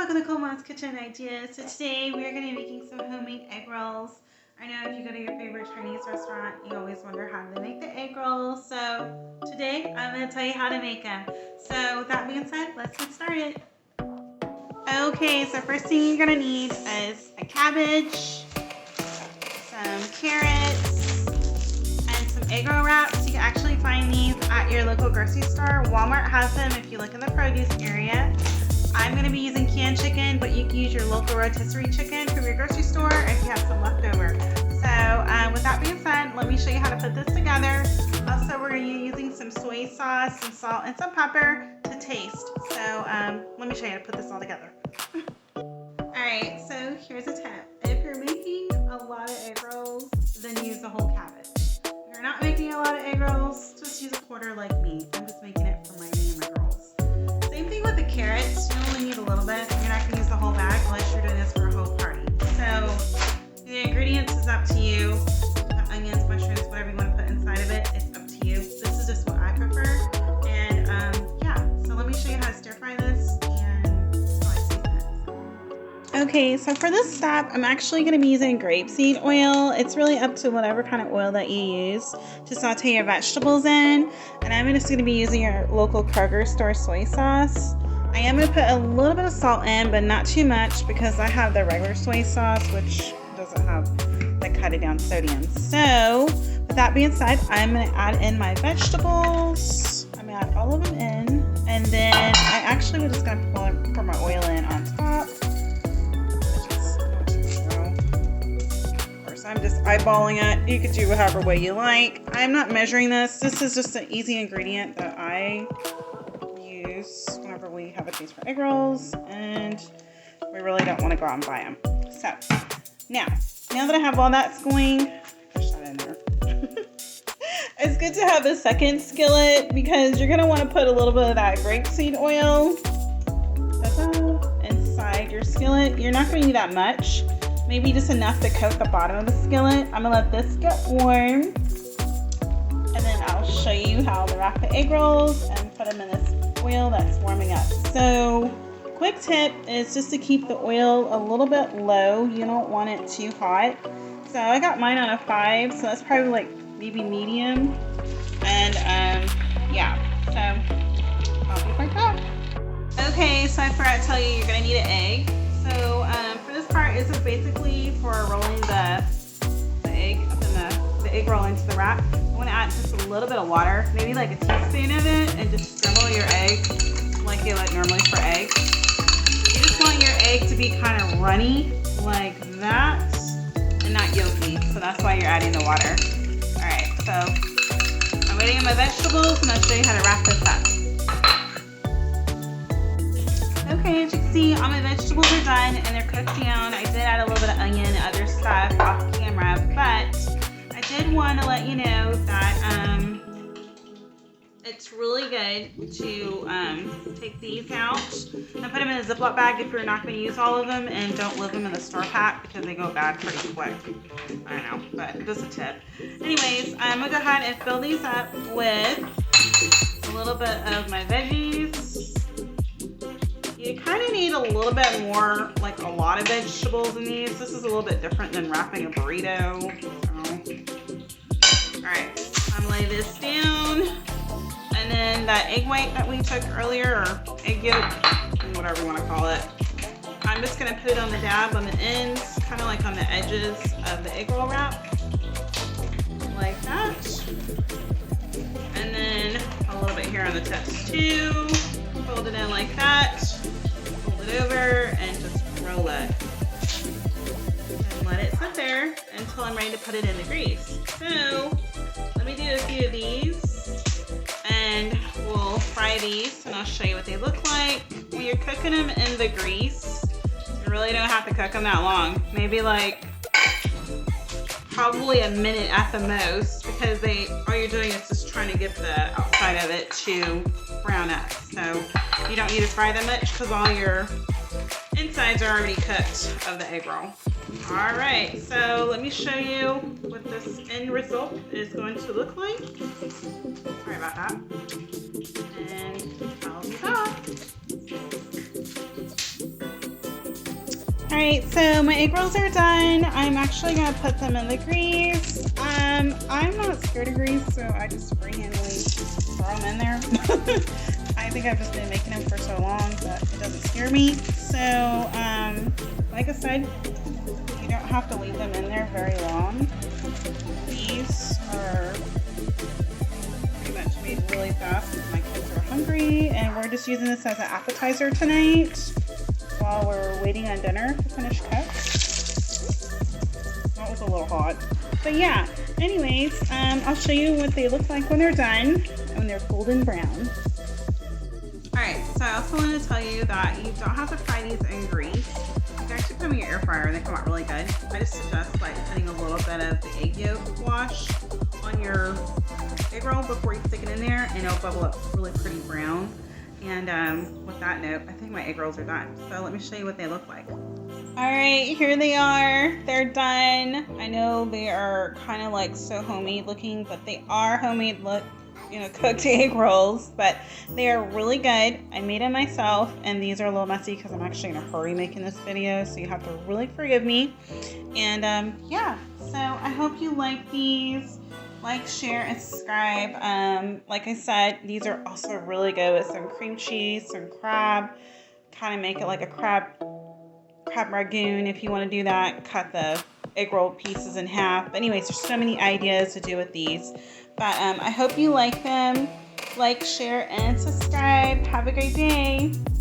welcome to Colemon's Kitchen Ideas. So today we are going to be making some homemade egg rolls. I know if you go to your favorite Chinese restaurant, you always wonder how do they make the egg rolls. So today I'm going to tell you how to make them. So with that being said, let's get started. Okay, so first thing you're going to need is a cabbage, some carrots, and some egg roll wraps. You can actually find these at your local grocery store. Walmart has them if you look in the produce area. I'm going to be using canned chicken, but you can use your local rotisserie chicken from your grocery store if you have some left over. So with that being said, let me show you how to put this together. Also, we're going to be using some soy sauce, some salt, and some pepper to taste. So let me show you how to put this all together. Alright, so here's a tip. If you're making a lot of egg rolls, then use the whole cabbage. If you're not making a lot of egg rolls, just use a quarter like me. I'm just making it for me and my girls. Same thing with the carrots. You only need a little bit. You're not going to use the whole bag unless you're doing this for a whole party. So the ingredients is up to you. Onions, mushrooms, whatever you want to put inside of it, it's up to you. This is just what I prefer. And yeah, so let me show you how to stir fry this and how I season it. Okay, so for this step, I'm actually going to be using grapeseed oil. It's really up to whatever kind of oil that you use to saute your vegetables in. And I'm just going to be using your local Kroger store soy sauce. I am going to put a little bit of salt in, but not too much because I have the regular soy sauce, which doesn't have the cut it down sodium. So with that being said, I'm going to add in my vegetables. I'm going to add all of them in. And then I actually was just going to pour my oil in on top. I'm just eyeballing it. You could do whatever way you like. I'm not measuring this. This is just an easy ingredient that I use whenever we have a taste for egg rolls, and we really don't want to go out and buy them. So now that I have all that going, push that in there. It's good to have a second skillet because you're gonna want to put a little bit of that grapeseed oil inside your skillet. You're not gonna need that much. Maybe just enough to coat the bottom of the skillet. I'm gonna let this get warm, and then I'll show you how to wrap the egg rolls and put them in this oil that's warming up. So, quick tip is just to keep the oil a little bit low. You don't want it too hot. So I got mine on a 5, so that's probably like maybe medium. And yeah, so I'll be right back. Okay, so I forgot to tell you, you're gonna need an egg. So for this part, this is basically for rolling the egg up in the egg roll into the wrap. I want to add just a little bit of water, maybe like a teaspoon of it, and just scramble your egg like you would normally for eggs. You just want your egg to be kind of runny like that and not yolky, so that's why you're adding the water. Alright, so I'm waiting on my vegetables and I'll show you how to wrap this up. Okay, as you can see, all my vegetables are done and they're cooked down. I did add a little bit of onion and other stuff off camera, but I did want to let you know that it's really good to take these out and put them in a Ziploc bag if you're not going to use all of them, and don't leave them in the store pack because they go bad pretty quick. I know, but just a tip. Anyways, I'm going to go ahead and fill these up with a little bit of my veggies. You kind of need a little bit more, like a lot of vegetables in these. This is a little bit different than wrapping a burrito. So. Alright, I'm going to lay this down. And then that egg white that we took earlier, or egg yolk, whatever you want to call it, I'm just going to put it on the dab on the ends, kind of like on the edges of the egg roll wrap. Like that. And then a little bit here on the tips too. Fold it in like that. Over and just roll it and let it sit there until I'm ready to put it in the grease. So let me do a few of these and we'll fry these and I'll show you what they look like. When you're cooking them in the grease, you really don't have to cook them that long. Maybe like probably a minute at the most, because all you're doing is just trying to get the outside of it to brown up. So you don't need to fry them much because all your insides are already cooked of the egg roll. All right, so let me show you what this end result is going to look like. Sorry about that. And I'll be back. Alright, so my egg rolls are done. I'm actually going to put them in the grease. I'm not scared of grease, so I just freehandly throw them in there. I think I've just been making them for so long that it doesn't scare me. So, like I said, you don't have to leave them in there very long. These are pretty much made really fast because my kids are hungry, and we're just using this as an appetizer tonight while we're waiting on dinner to finish cook. That was a little hot. But yeah, anyways, I'll show you what they look like when they're done, when they're golden brown. Alright, so I also want to tell you that you don't have to fry these in grease. You can actually put them in your air fryer and they come out really good. I just suggest like putting a little bit of the egg yolk wash on your egg roll before you stick it in there, and it'll bubble up really pretty brown. And with that note, I think my egg rolls are done. So let me show you what they look like. Alright, here they are. They're done. I know they are kind of like so homemade looking, but they are homemade cooked egg rolls, but they are really good. I made them myself, and these are a little messy because I'm actually in a hurry making this video, so you have to really forgive me. And yeah, so I hope you like these. Like, share, and subscribe. Like I said, these are also really good with some cream cheese, some crab. Kind of make it like a crab ragoon if you want to do that. Cut the egg roll pieces in half. But anyways, there's so many ideas to do with these. But I hope you like them. Like, share, and subscribe. Have a great day.